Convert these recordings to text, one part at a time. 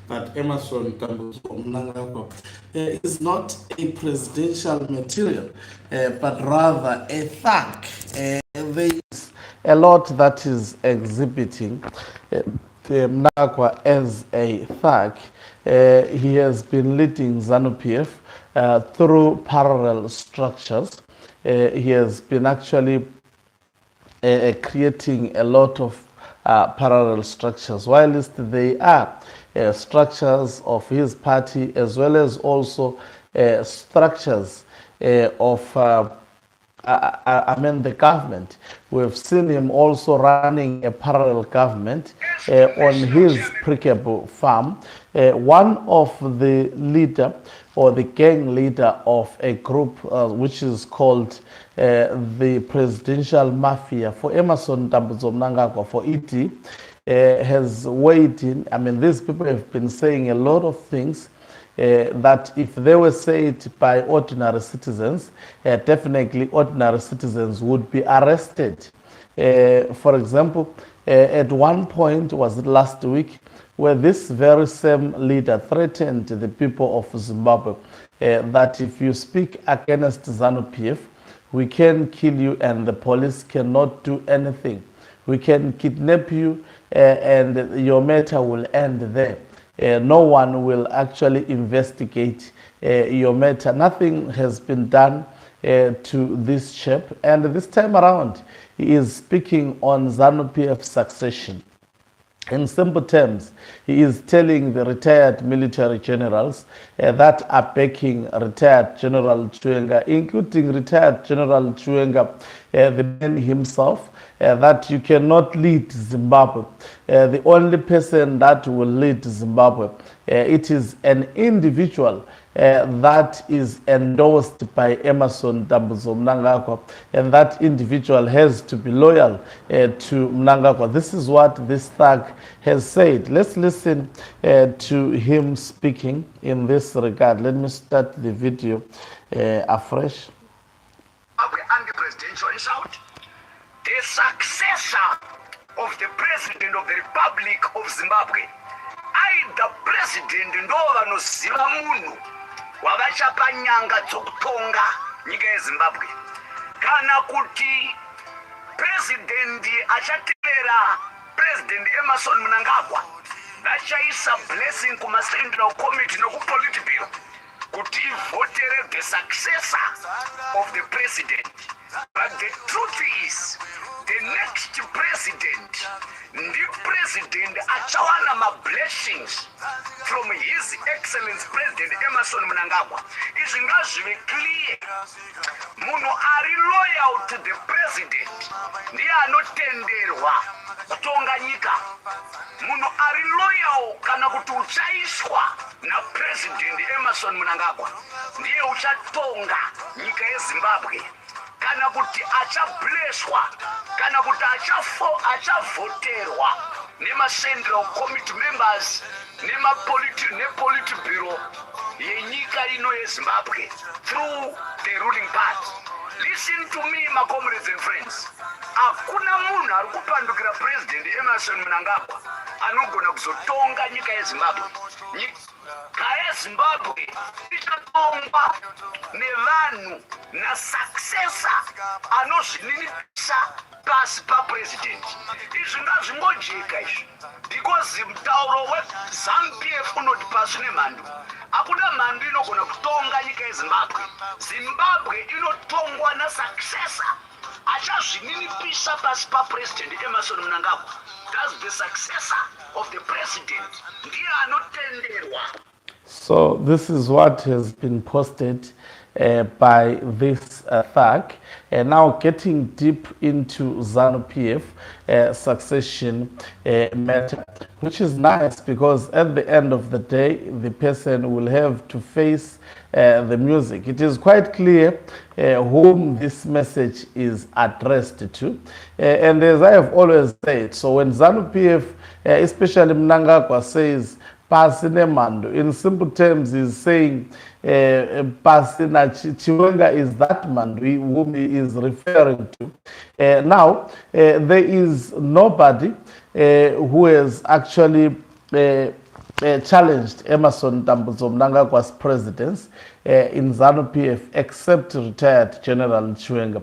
that Emerson Mnangagwa is not a presidential material, but rather a thug. There is a lot that is exhibiting Mnangagwa as a thug. He has been leading ZANU-PF through parallel structures. He has been actually creating a lot of parallel structures, whilst they are structures of his party as well as also structures of the government. We've seen him also running a parallel government on his Prickable farm. One of the leader or the gang leader of a group which is called the Presidential Mafia for Emerson Mnangagwa for ET has weighed in. I mean, these people have been saying a lot of things that if they were said by ordinary citizens, definitely ordinary citizens would be arrested. For example, at one point, was it last week, where this very same leader threatened the people of Zimbabwe that if you speak against ZANU-PF, we can kill you and the police cannot do anything. We can kidnap you and your matter will end there. No one will actually investigate your matter. Nothing has been done to this chap. And this time around, he is speaking on ZANU-PF succession. In simple terms, he is telling the retired military generals that are backing retired General Chiwenga, including retired General Chiwenga, the man himself, that you cannot lead Zimbabwe. The only person that will lead Zimbabwe, it is an individual that is endorsed by Emerson Mnangagwa, and that individual has to be loyal to Mnangagwa. This is what this thug has said. Let's listen to him speaking in this regard. Let me start the video afresh. Anti-presidential shout. The successor of the President of the Republic of Zimbabwe. The president ndova noziva munhu wavachapa nyanga dzokutonga nyika yeZimbabwe. Kana kuti president achatevera President Emerson Mnangagwa vachaisa blessing kuma Central Committee nokuPolitburo kuti ivotere the successor of the president. But the truth is, the next president, the president achawana ma blessings from His Excellency President Emerson Mnangagwa. Izingazvive clear. Munhu ari loyal to the president ndiye anotenderwa kutonga nyika. Munhu ari loyal kana kuti uchaiswa na President Emerson Mnangagwa ndiye uchatonga nyika yeZimbabwe. Kana kuti achablesswa, kana kuti achavoterwa nema Central Committee members nePolitburo yenyika ino yeZimbabwe through the ruling party. Listen to me, my comrades and friends. Hakuna munhu ari kupandukira President Emerson Mnangagwa anogona kuzotonga nyika yeZimbabwe. Nyika yeZimbabwe ichatongwa nevanhu na successor anozvininipisa pasi papresident. Izvi ngazvingojeka izvi, because mutauro weZANU-PF unoti pasi nemhandu. Hakuna mhandu inogona kutonga nyika yeZimbabwe. Zimbabwe inotongwa na successor achazvininipisa pasi papresident Emerson Mnangagwa. That's the successor of the president. Ndiye anotenderwa. So this is what has been posted by this thug. Now getting deep into ZANU-PF succession matter, which is nice because at the end of the day, the person will have to face the music. It is quite clear whom this message is addressed to. And as I have always said, so when ZANU-PF, especially Mnangagwa, says Pasinemando, in simple terms, is saying Pasina Chiwenga is that man whom he is referring to. Now, there is nobody who has actually challenged Emerson Mnangagwa's presidents in ZANU-PF, except retired General Chiwenga.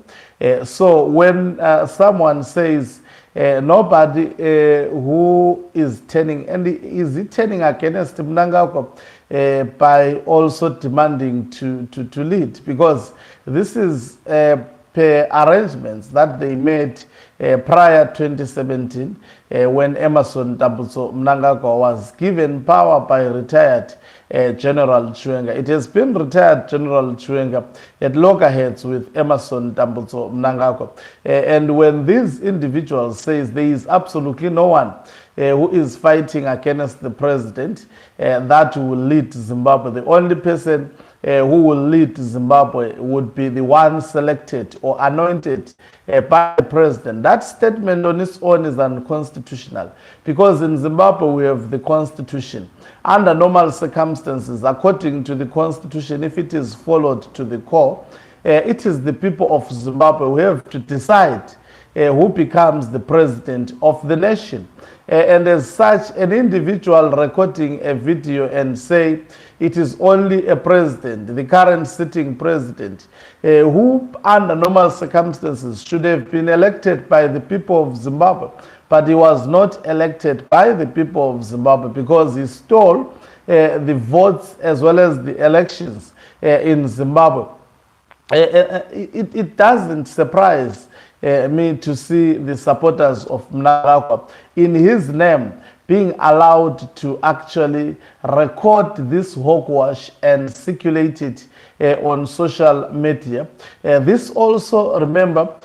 So when someone says nobody who is turning, and is he turning against Mnangagwa by also demanding to lead? Because this is per arrangements that they made prior 2017 when Emerson Mnangagwa was given power by retired General Chiwenga. It has been retired General Chiwenga at loggerheads with Emerson Mnangagwa. And when these individuals says there is absolutely no one who is fighting against the president that will lead Zimbabwe, the only person who will lead Zimbabwe would be the one selected or anointed by the president. That statement on its own is unconstitutional, because in Zimbabwe we have the constitution. Under normal circumstances, according to the constitution, if it is followed to the core, it is the people of Zimbabwe who have to decide who becomes the president of the nation. And as such, an individual recording a video and say it is only a president, the current sitting president, who under normal circumstances should have been elected by the people of Zimbabwe, but he was not elected by the people of Zimbabwe because he stole the votes as well as the elections in Zimbabwe. It doesn't surprise me to see the supporters of Mnangagwa in his name being allowed to actually record this hogwash and circulate it on social media. This also, remember,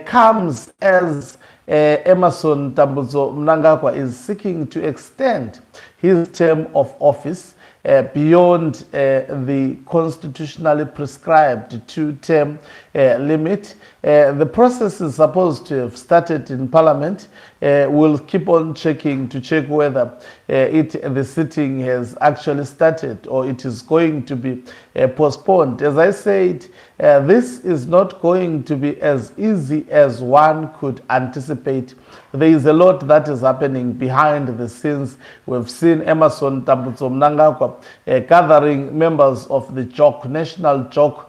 comes as Emerson Mnangagwa is seeking to extend his term of office beyond the constitutionally prescribed two-term limit. The process is supposed to have started in Parliament. We'll keep on checking to check whether the sitting has actually started or it is going to be postponed. As I said, this is not going to be as easy as one could anticipate. There is a lot that is happening behind the scenes. We've seen Emerson Mnangagwa gathering members of the JOC, National JOC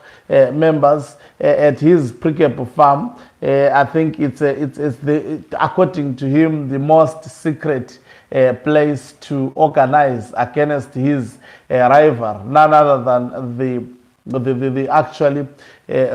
members at his Prikepo farm. I think it's the, according to him, the most secret place to organize against his rival, none other than the actually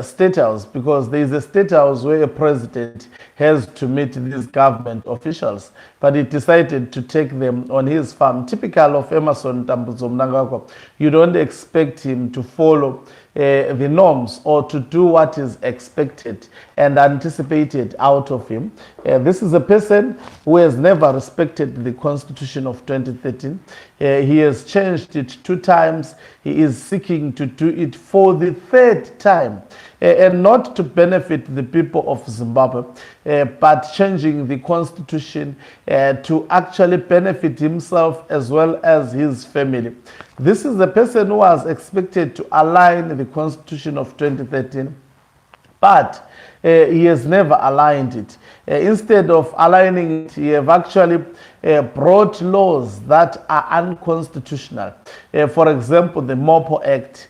state house, because there is a state house where a president has to meet these government officials, but he decided to take them on his farm. Typical of Emerson Mnangagwa, you don't expect him to follow the norms or to do what is expected and anticipated out of him. This is a person who has never respected the Constitution of 2013. He has changed it 2 times. He is seeking to do it for the 3rd time, and not to benefit the people of Zimbabwe, but changing the Constitution to actually benefit himself as well as his family. This is the person who was expected to align the Constitution of 2013, but he has never aligned it. Instead of aligning it, he have actually brought laws that are unconstitutional. For example, the MOPO Act,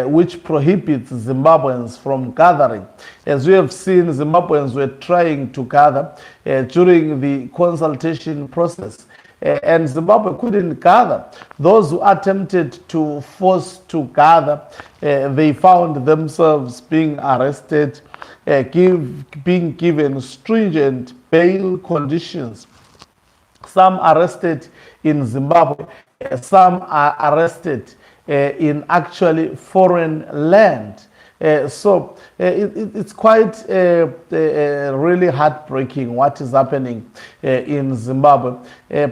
which prohibits Zimbabweans from gathering. As we have seen, Zimbabweans were trying to gather during the consultation process, and Zimbabwe couldn't gather. Those who attempted to force to gather, they found themselves being arrested, being given stringent bail conditions. Some arrested in Zimbabwe, some are arrested in actually foreign land. So it's quite really heartbreaking what is happening in Zimbabwe.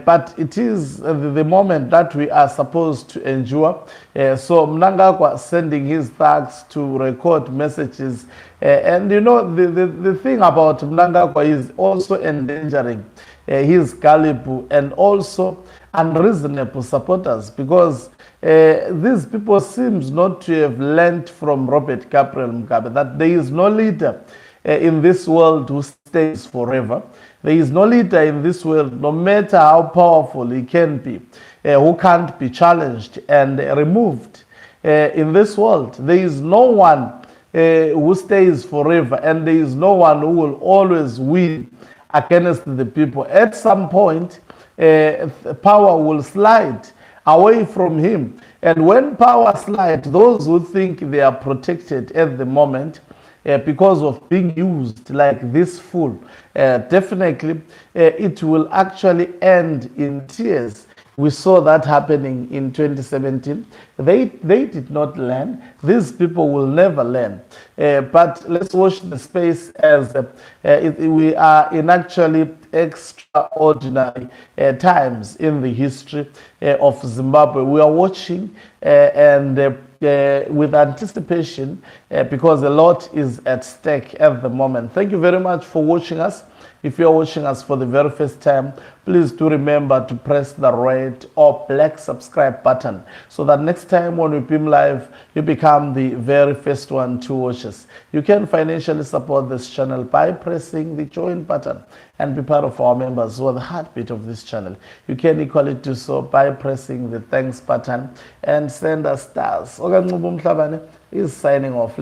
But it is the moment that we are supposed to endure. So Mnangagwa sending his thugs to record messages. And you know, the thing about Mnangagwa is also endangering his gullible and also unreasonable supporters, because these people seems not to have learned from Robert Gabriel Mugabe that there is no leader in this world who stays forever. There is no leader in this world, no matter how powerful he can be, who can't be challenged and removed. In this world, there is no one who stays forever, and there is no one who will always win against the people. At some point, power will slide away from him. And when power slides, those who think they are protected at the moment because of being used like this fool, definitely it will actually end in tears. We saw that happening in 2017. They did not learn. These people will never learn. But let's watch the space as we are in actually extraordinary times in the history of Zimbabwe. We are watching and with anticipation because a lot is at stake at the moment. Thank you very much for watching us. If you're watching us for the very first time, please do remember to press the red or black subscribe button so that next time when we beam live, you become the very first one to watch us. You can financially support this channel by pressing the join button and be part of our members who are the heartbeat of this channel. You can equally do so by pressing the thanks button and send us stars. Okanqube Mhlabane is signing off.